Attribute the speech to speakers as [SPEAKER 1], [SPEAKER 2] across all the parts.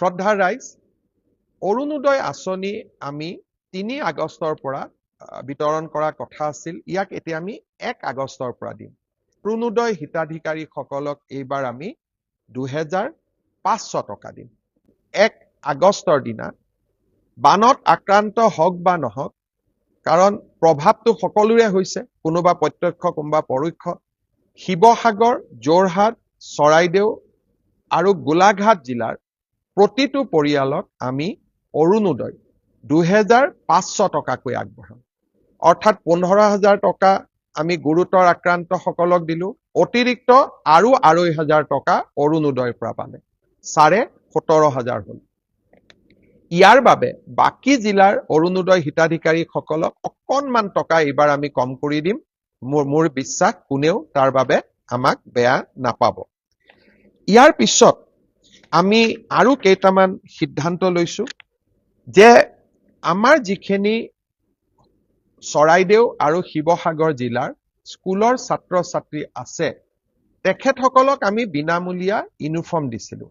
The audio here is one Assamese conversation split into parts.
[SPEAKER 1] শ্ৰদ্ধাৰ ৰাইজ, অৰুণোদয় আঁচনি আমি ৩ আগষ্টৰ পৰা বিতৰণ কৰাৰ কথা আছিল। ইয়াক এতিয়া আমি ১ আগষ্টৰ পৰা দিম। অৰুণোদয় হিতাধিকাৰীসকলক এইবাৰ আমি ২৫০০ টকা দিম। ১ আগষ্টৰ দিনা বানত আক্ৰান্ত হওক বা নহওক, কাৰণ প্ৰভাৱটো সকলোৰে হৈছে, কোনোবা প্ৰত্যক্ষ কোনোবা পৰোক্ষ। শিৱসাগৰ, যোৰহাট, চৰাইদেউ আৰু গোলাঘাট জিলাৰ প্ৰতিটো পৰিয়ালক আমি অৰুণোদয় ২৫০০ টকাকৈ আগবঢ়াম। অৰ্থাৎ ১৫,০০০ টকা আমি গুৰুতৰ আক্ৰান্তসকলক দিলো, অতিৰিক্ত আৰু ২৫০০ টকা অৰুণোদয়ৰ পৰা পালে, ১৭,৫০০ হ'ল। ইয়াৰ বাবে বাকী জিলাৰ অৰুণোদয় হিতাধিকাৰীসকলক অকণমান টকা এইবাৰ আমি কম কৰি দিম। মোৰ বিশ্বাস কোনেও তাৰ বাবে আমাক বেয়া নাপাব। ইয়াৰ পিছত আমি আৰু কেইটামান সিদ্ধান্ত লৈছো যে আমাৰ যিখিনি চৰাইদেউ আৰু শিৱসাগৰ জিলাৰ স্কুলৰ ছাত্ৰ ছাত্ৰী আছে, তেখেতসকলক আমি বিনামূলীয়া ইউনিফৰ্ম দিছিলো।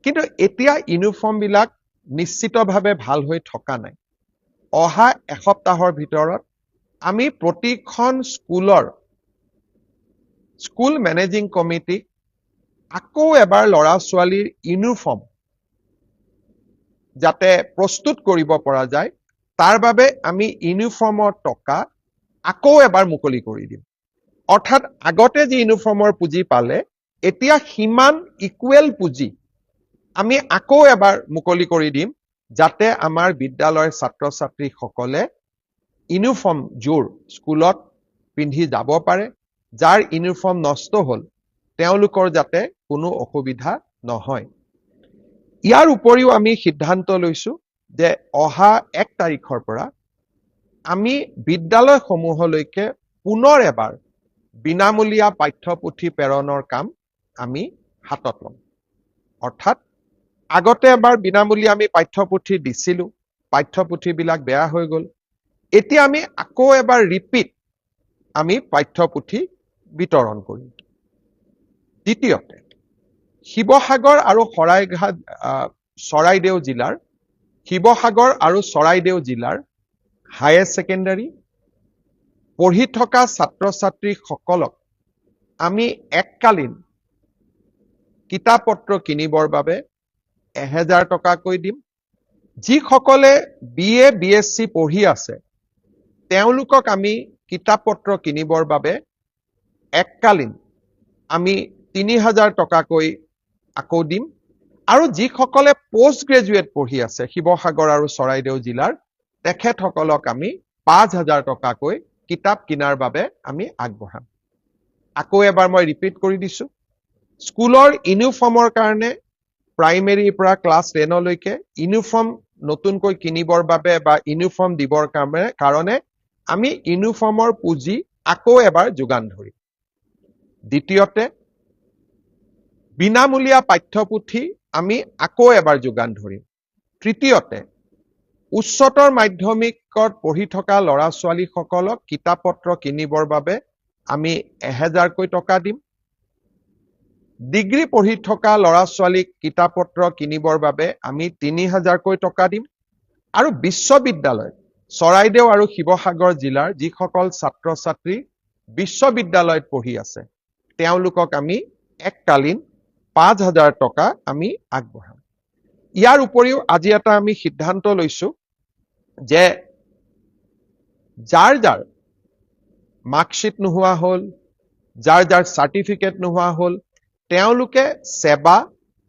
[SPEAKER 1] কিন্তু এতিয়া ইউনিফৰ্মবিলাক নিশ্চিতভাৱে ভাল হৈ থকা নাই। অহা এসপ্তাহৰ ভিতৰত আমি প্ৰতিখন স্কুল মেনেজিং কমিটিক আকৌ এবাৰ ল'ৰা ছোৱালীৰ ইউনিফৰ্ম যাতে প্ৰস্তুত কৰিব পৰা যায়, তাৰ বাবে আমি ইউনিফৰ্মৰ টকা আকৌ এবাৰ মুকলি কৰি দিম। অৰ্থাৎ আগতে যি ইউনিফৰ্মৰ পুঁজি পালে, এতিয়া সিমান ইকুৱেল পুঁজি আমি আকৌ এবাৰ মুকলি কৰি দিম, যাতে আমাৰ বিদ্যালয়ৰ ছাত্ৰ ছাত্ৰীসকলে ইউনিফৰ্মযোৰ স্কুলত পিন্ধি যাব পাৰে। যাৰ ইউনিফৰ্ম নষ্ট হ'ল, তেওঁলোকৰ যাতে কোনো অসুবিধা নহয়। ইয়াৰ উপৰিও আমি সিদ্ধান্ত লৈছো যে অহা ১ তাৰিখৰ পৰা আমি বিদ্যালয়সমূহলৈকে পুনৰ এবাৰ বিনামূলীয়া পাঠ্যপুথি প্ৰেৰণৰ কাম আমি হাতত ল'ম। অৰ্থাৎ আগতে এবাৰ বিনামূলীয়া আমি পাঠ্যপুথি দিছিলো, পাঠ্যপুথিবিলাক বেয়া হৈ গ'ল। এতিয়া আমি আকৌ এবাৰ ৰিপিট আমি পাঠ্যপুথি বিতৰণ কৰিম। দ্বিতীয়তে, শিৱসাগৰ আৰু চৰাইদেউ জিলাৰ হায়াৰ ছেকেণ্ডাৰী পঢ়ি থকা ছাত্ৰ ছাত্ৰীসকলক আমি এককালীন কিতাপ পত্ৰ কিনিবৰ বাবে ১,০০০ টকাকৈ দিম। যিসকলে BA BSc পঢ়ি আছে, তেওঁলোকক আমি কিতাপ পত্ৰ কিনিবৰ বাবে এককালীন আমি ৩,০০০ টকাকৈ আকৌ দিম। আৰু যিসকলে পোষ্ট গ্ৰেজুৱেট পঢ়ি আছে শিৱসাগৰ আৰু চৰাইদেউ জিলাৰ, তেখেতসকলক আমি ৫,০০০ টকাকৈ কিতাপ কিনাৰ বাবে আমি আগবঢ়াম। আকৌ এবাৰ মই ৰিপিট কৰি দিছো, স্কুলৰ ইউনিফৰ্মৰ কাৰণে প্ৰাইমেৰীৰ পৰা ক্লাছ 10লৈকে ইউনিফৰ্ম নতুনকৈ কিনিবৰ বাবে বা ইউনিফৰ্ম দিবৰ কাৰণে আমি ইউনিফৰ্মৰ পুঁজি আকৌ এবাৰ যোগান ধৰিম। দ্বিতীয়তে, বিনামূলীয়া পাঠ্যপুথি আমি আকৌ এবাৰ যোগান ধৰিম। তৃতীয়তে, উচ্চতৰ মাধ্যমিকত পঢ়ি থকা ল'ৰা ছোৱালীসকলক কিতাপ পত্ৰ কিনিবৰ বাবে আমি ১,০০০কৈ টকা দিম। ডিগ্ৰী পঢ়ি থকা ল'ৰা ছোৱালীক কিতাপ পত্ৰ কিনিবৰ বাবে আমি ৩,০০০কৈ টকা দিম। আৰু বিশ্ববিদ্যালয়, চৰাইদেউ আৰু শিৱসাগৰ জিলাৰ যিসকল ছাত্ৰ ছাত্ৰী বিশ্ববিদ্যালয়ত পঢ়ি আছে, তেওঁলোকক আমি এককালীন ৫,০০০ টকা আমি আগবঢ়াম। ইয়াৰ উপৰিও আজি এটা আমি সিদ্ধান্ত লৈছো যে যাৰ মাৰ্কশ্বিট নোহোৱা হ'ল, যাৰ চাৰ্টিফিকেট নোহোৱা হ'ল, তেওঁলোকে সেৱা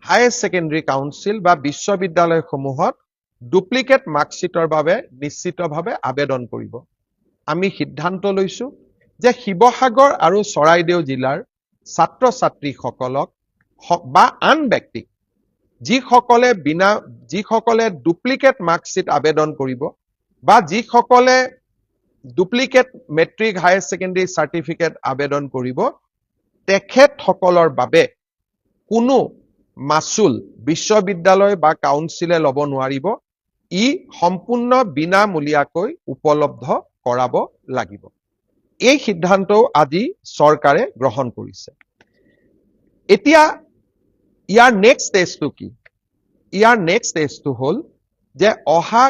[SPEAKER 1] হায়াৰ ছেকেণ্ডাৰী কাউন্সিল বা বিশ্ববিদ্যালয়সমূহত ডুপ্লিকেট মাৰ্কশ্বিটৰ বাবে নিশ্চিতভাৱে আবেদন কৰিব। আমি সিদ্ধান্ত লৈছো যে শিৱসাগৰ আৰু চৰাইদেউ জিলাৰ ছাত্ৰ ছাত্ৰীসকলক বা আন ব্যক্তিক যিসকলে ডুপ্লিকেট মাৰ্কশ্বিট আবেদন কৰিব বা যিসকলে duplicate matric higher secondary certificate আবেদন কৰিব, তেখেতসকলৰ বাবে কোনো মাচুল বিশ্ববিদ্যালয় বা কাউন্সিলে ল'ব নোৱাৰিব। ই সম্পূৰ্ণ বিনামূলীয়াকৈ উপলব্ধ কৰাব লাগিব। এই সিদ্ধান্তও আজি চৰকাৰে গ্ৰহণ কৰিছে। এতিয়া ইয়াৰ নেক্সট ষ্টেজটো কি? ইয়াৰ নেক্সট ষ্টেজটো হ'ল যে অহা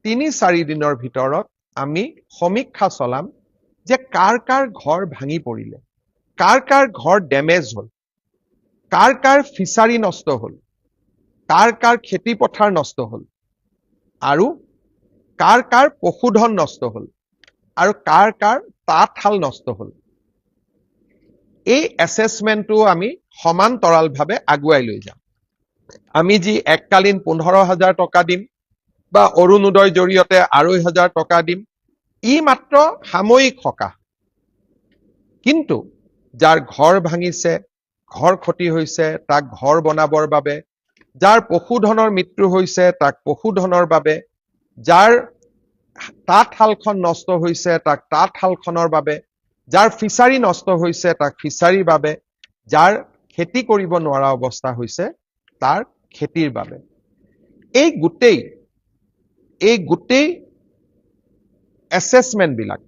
[SPEAKER 1] ৩-৪ দিনৰ ভিতৰত আমি সমীক্ষা চলাম যে কাৰ কাৰ ঘৰ ভাঙি পৰিলে, কাৰ কাৰ ঘৰ ডেমেজ হ'ল, কাৰ কাৰ ফিচাৰী নষ্ট হ'ল, কাৰ কাৰ খেতি পথাৰ নষ্ট হ'ল, আৰু কাৰ কাৰ পশুধন নষ্ট হ'ল, আৰু কাৰ কাৰ তাঁতশাল নষ্ট হ'ল। এই এছেছমেণ্টটো আমি সমান্তৰালভাৱে আগুৱাই লৈ যাম। আমি যি এককালীন ১৫,০০০ টকা দিম বা অৰুণোদয়ৰ জৰিয়তে ২৫০০ টকা দিম, ই মাত্ৰ সাময়িক সকাহ। কিন্তু যাৰ ঘৰ ভাঙিছে, ঘৰ ক্ষতি হৈছে, তাক ঘৰ বনাবৰ বাবে, যাৰ পশুধনৰ মৃত্যু হৈছে তাক পশুধনৰ বাবে, যাৰ তাঁতশালখন নষ্ট হৈছে তাক তাঁতশালখনৰ বাবে, যাৰ ফিচাৰী নষ্ট হৈছে তাক ফিচাৰীৰ বাবে, যাৰ খেতি কৰিব নোৱাৰা অৱস্থা হৈছে তাৰ খেতিৰ বাবে। এই গোটেই এছেছমেণ্টবিলাক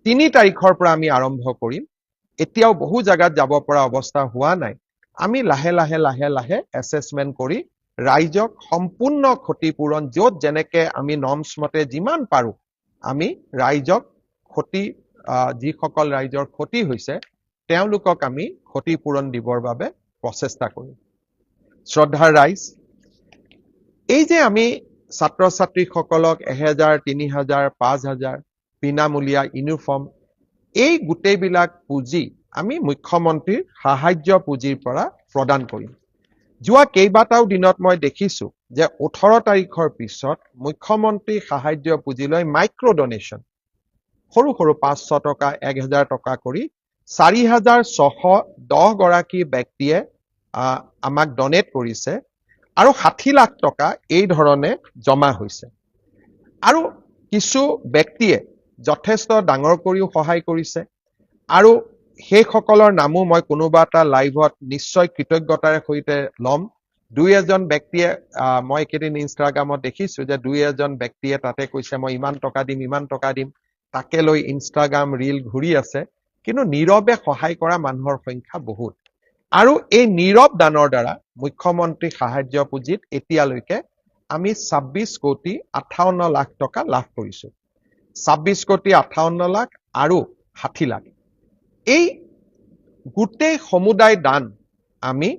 [SPEAKER 1] ৩ তাৰিখৰ পৰা আমি আৰম্ভ কৰিম। এতিয়াও বহু জাগাত যাব পৰা অৱস্থা হোৱা নাই। আমি লাহে লাহে এছেছমেণ্ট কৰি ৰাইজক সম্পূৰ্ণ ক্ষতিপূৰণ, য'ত যেনেকে আমি নৰ্মছ মতে যিমান পাৰো আমি ৰাইজক যিসকল ৰাইজৰ ক্ষতি হৈছে তেওঁলোকক আমি ক্ষতিপূৰণ দিবৰ বাবে প্ৰচেষ্টা কৰিম। শ্ৰদ্ধাৰ ৰাইজ, এই যে আমি ছাত্ৰ ছাত্ৰীসকলক ১,০০০, ৩,০০০, ৫,০০০ বিনামূলীয়া ইউনিফৰ্ম, এই গোটেইবিলাক পুঁজি আমি মুখ্যমন্ত্ৰীৰ সাহায্য পুঁজিৰ পৰা প্ৰদান কৰিম। যোৱা কেইবাটাও দিনত মই দেখিছো যে ১৮ তাৰিখৰ পিছত মুখ্যমন্ত্ৰী সাহায্য পুঁজিলৈ মাইক্ৰ ডনেশ্যন, সৰু সৰু ৫০০ টকা, ১,০০০ টকা কৰি ৪,৬১০ গৰাকী ব্যক্তিয়ে আমাক ডনেট কৰিছে, আৰু ৬০ লাখ টকা এই ধৰণে জমা হৈছে। আৰু কিছু ব্যক্তিয়ে যথেষ্ট ডাঙৰ কৰিও সহায় কৰিছে, আৰু সেইসকলৰ নামো মই কোনোবা এটা লাইভত নিশ্চয় কৃতজ্ঞতাৰে সৈতে ল'ম। ২-১জন ব্যক্তিয়ে মই একেদিন ইনষ্টাগ্ৰামত দেখিছো যে ২-১জন ব্যক্তিয়ে তাতে কৈছে মই ইমান টকা দিম, ইমান টকা দিম, তাকে লৈ ইনষ্টাগ্ৰাম ৰীল ঘূৰি আছে। কিন্তু নীৰৱে সহায় কৰা মানুহৰ সংখ্যা বহুত। আৰু এই নীৰৱ দানৰ দ্বাৰা মুখ্যমন্ত্ৰী সাহায্য পুঁজিত এতিয়ালৈকে আমি ২৬,৫৮,০০,০০০ টকা লাভ কৰিছো। ২৬,৫৮,০০,০০০ আৰু ৬০ লাখ। এই গোটেই সমুদায় দান আমি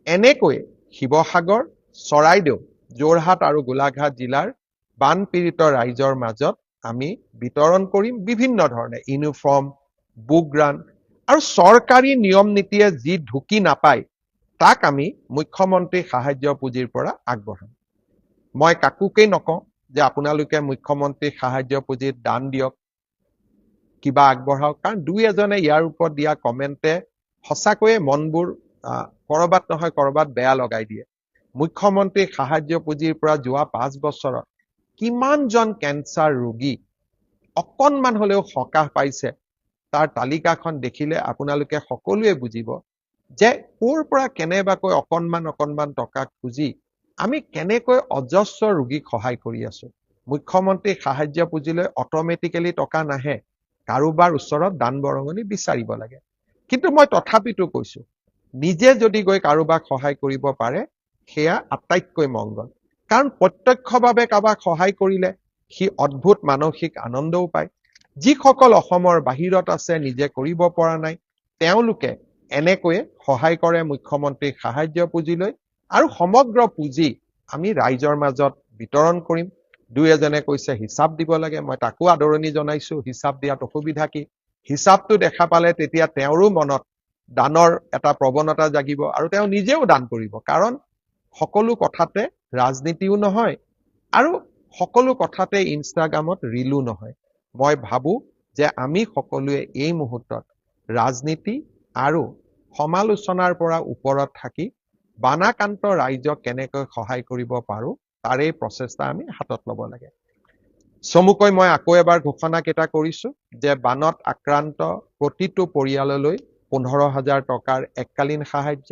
[SPEAKER 1] এনেকৈ শিৱসাগৰ, চৰাইদেউ, যোৰহাট আৰু গোলাঘাট জিলাৰ বানপীড়িত ৰাইজৰ মাজত আমি বিতৰণ কৰিম। বিভিন্ন ধৰণে ইউনিফৰ্ম, বুক গ্ৰাণ্ট, আৰু চৰকাৰী নিয়ম নীতিয়ে যি ঢুকি নাপায় তাক আমি মুখ্যমন্ত্ৰী সাহায্য পুঁজিৰ পৰা আগবঢ়াম। মই কাকোকেই নকওঁ যে আপোনালোকে মুখ্যমন্ত্ৰী সাহায্য পুঁজিত দান দিয়ক, কিবা আগবঢ়াওক, কাৰণ ২-১জনে ইয়াৰ ওপৰত দিয়া কমেণ্টে সঁচাকৈয়ে মনবোৰ কৰবাত নহয় কৰবাত বেয়া লগাই দিয়ে। মুখ্যমন্ত্ৰী সাহায্য পুঁজিৰ পৰা যোৱা ৫ বছৰত কিমানজন কেঞ্চাৰ ৰোগী অকণমান হলেও সকাহ পাইছে তাৰ তালিকাখন দেখিলে আপোনালোকে সকলোৱে বুজিব যে ক'ৰ পৰা কেনেবাকৈ অকণমান টকা খুজি আমি কেনেকৈ অজস্ৰ ৰোগীক সহায় কৰি আছো। মুখ্যমন্ত্ৰী সাহায্য পুঁজিলৈ অট'মেটিকেলি টকা নাহে, কাৰোবাৰ ওচৰত দান বৰঙণি বিচাৰিব লাগে। কিন্তু মই তথাপিতো কৈছো, নিজে যদি গৈ কাৰোবাক সহায় কৰিব পাৰে সেয়া আটাইতকৈ মংগল। কাৰণ প্ৰত্যক্ষভাৱে কাৰোবাক সহায় কৰিলে সি অদ্ভুত মানসিক আনন্দও পায়। যিসকল অসমৰ বাহিৰত আছে, নিজে কৰিব পৰা নাই, তেওঁলোকে এনেকৈয়ে সহায় কৰে মুখ্যমন্ত্ৰী সাহায্য পুঁজিলৈ, আৰু সমগ্ৰ পুঁজি আমি ৰাইজৰ মাজত বিতৰণ কৰিম। ২-১জনে কৈছে হিচাপ দিব লাগে, মই তাকো আদৰণি জনাইছো। হিচাপ দিয়াত অসুবিধা কি? হিচাপটো দেখা পালে তেতিয়া তেওঁৰো মনত দানৰ এটা প্ৰৱণতা জাগিব, আৰু তেওঁ নিজেও দান কৰিব। কাৰণ সকলো কথাতে ৰাজনীতিও নহয়, আৰু সকলো কথাতে ইনষ্টাগ্ৰামত ৰীলো নহয়। মই ভাবো যে আমি সকলোৱে এই মুহূৰ্তত ৰাজনীতি আৰু সমালোচনাৰ পৰা ওপৰত থাকি বানাক্ৰান্ত ৰাইজক কেনেকৈ সহায় কৰিব পাৰো তাৰে প্ৰচেষ্টা আমি হাতত ল'ব লাগে। চমুকৈ মই আকৌ এবাৰ ঘোষণা কেইটা কৰিছো যে বানত আক্ৰান্ত প্ৰতিটো পৰিয়াললৈ ১৫,০০০ টকাৰ এককালীন সাহায্য,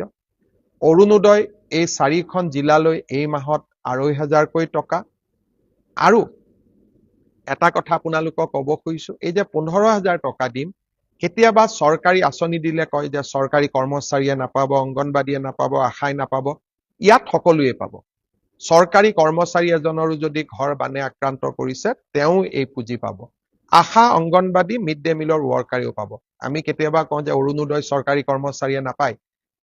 [SPEAKER 1] অৰুণোদয় এই ৪খন জিলালৈ এই মাহত ২৫০০কৈ টকা। আৰু এটা কথা আপোনালোকক ক'ব খুজিছো, এই যে ১৫,০০০ টকা দিম, কেতিয়াবা চৰকাৰী আঁচনি দিলে কয় যে চৰকাৰী কৰ্মচাৰীয়ে নাপাব, অংগনবাড়ীয়ে নাপাব, আশাই নাপাব। ইয়াত সকলোৱে পাব। চৰকাৰী কৰ্মচাৰী এজনৰো যদি ঘৰ বানে আক্ৰান্ত কৰিছে তেওঁ এই পুঁজি পাব। আশা অংগনবাদী মিড ডে মিলৰ ৱৰ্কাৰেও পাব। আমি কেতিয়াবা কওঁ যে অৰুণোদয় চৰকাৰী কৰ্মচাৰীয়ে নাপায়,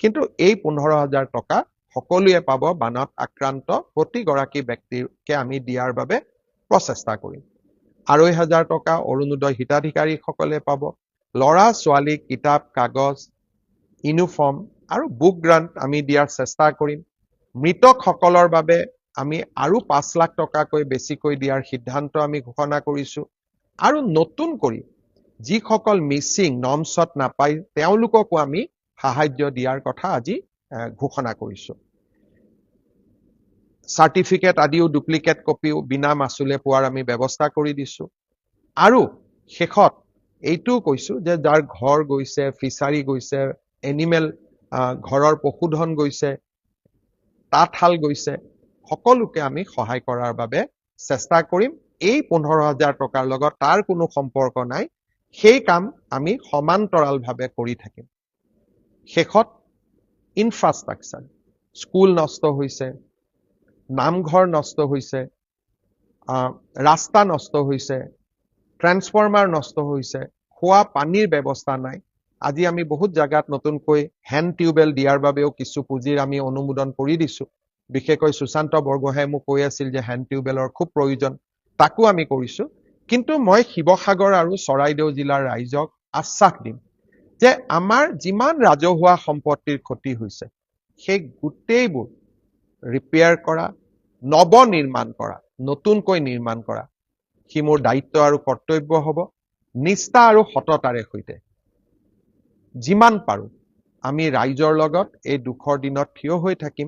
[SPEAKER 1] কিন্তু এই 15,000 টকা সকলোৱে পাব বানত আক্ৰান্ত প্ৰতিগৰাকী ব্যক্তিকে আমি দিয়াৰ বাবে প্ৰচেষ্টা কৰিম। 2,500 টকা অৰুণোদয় হিতাধিকাৰীসকলে পাব। ল'ৰা ছোৱালী কিতাপ কাগজ ইউনিফৰ্ম আৰু বুক গ্ৰান্ট আমি দিয়াৰ চেষ্টা কৰিম। মৃতকসকলৰ বাবে আমি আৰু 5 লাখ টকাকৈ বেছিকৈ দিয়াৰ সিদ্ধান্ত আমি ঘোষণা কৰিছো। আৰু নতুন কৰি যিসকল মিচিং নমছত নাপায় তেওঁলোককো আমি সাহায্য দিয়াৰ কথা আজি ঘোষণা কৰিছো। চাৰ্টিফিকেট আদিও ডুপ্লিকেট কপিও বিনা মাচুলে পোৱাৰ আমি ব্যৱস্থা কৰি দিছো। আৰু শেষত এইটোও কৈছো যে যাৰ ঘৰ গৈছে, ফিচাৰী গৈছে, এনিমেল ঘৰৰ পশুধন গৈছে, তাঁতশাল গৈছে, সকলোকে আমি সহায় কৰাৰ বাবে চেষ্টা কৰিম। এই 15,000 টকাৰ লগত তাৰ কোনো সম্পৰ্ক নাই, সেই কাম আমি সমান্তৰালভাৱে কৰি থাকিম। শেষত ইনফ্ৰাষ্ট্ৰাকচাৰ, স্কুল নষ্ট হৈছে, নামঘৰ নষ্ট হৈছে, ৰাস্তা নষ্ট হৈছে, ট্ৰান্সফৰ্মাৰ নষ্ট হৈছে, খোৱা পানীৰ ব্যৱস্থা নাই। আজি আমি বহুত জাগাত নতুনকৈ হেণ্ড টিউবেল দিয়াৰ বাবেও কিছু পুঁজিৰ আমি অনুমোদন কৰি দিছো। বিশেষকৈ সুশান্ত বৰগোহাঁয়ে মোক কৈ আছিল যে হেণ্ড টিউবেলৰ খুব প্ৰয়োজন, তাকো আমি কৰিছো। কিন্তু মই শিৱসাগৰ আৰু চৰাইদেউ জিলাৰ ৰাইজক আশ্বাস দিম যে আমাৰ যিমান ৰাজহুৱা সম্পত্তিৰ ক্ষতি হৈছে সেই গোটেইবোৰ ৰিপেয়াৰ কৰা, নৱনিৰ্মাণ কৰা, নতুনকৈ নিৰ্মাণ কৰা, সি মোৰ দায়িত্ব আৰু কৰ্তব্য হ'ব। নিষ্ঠা আৰু সততাৰে সৈতে যিমান পাৰো আমি ৰাইজৰ লগত এই দুখৰ দিনত থিয় হৈ থাকিম।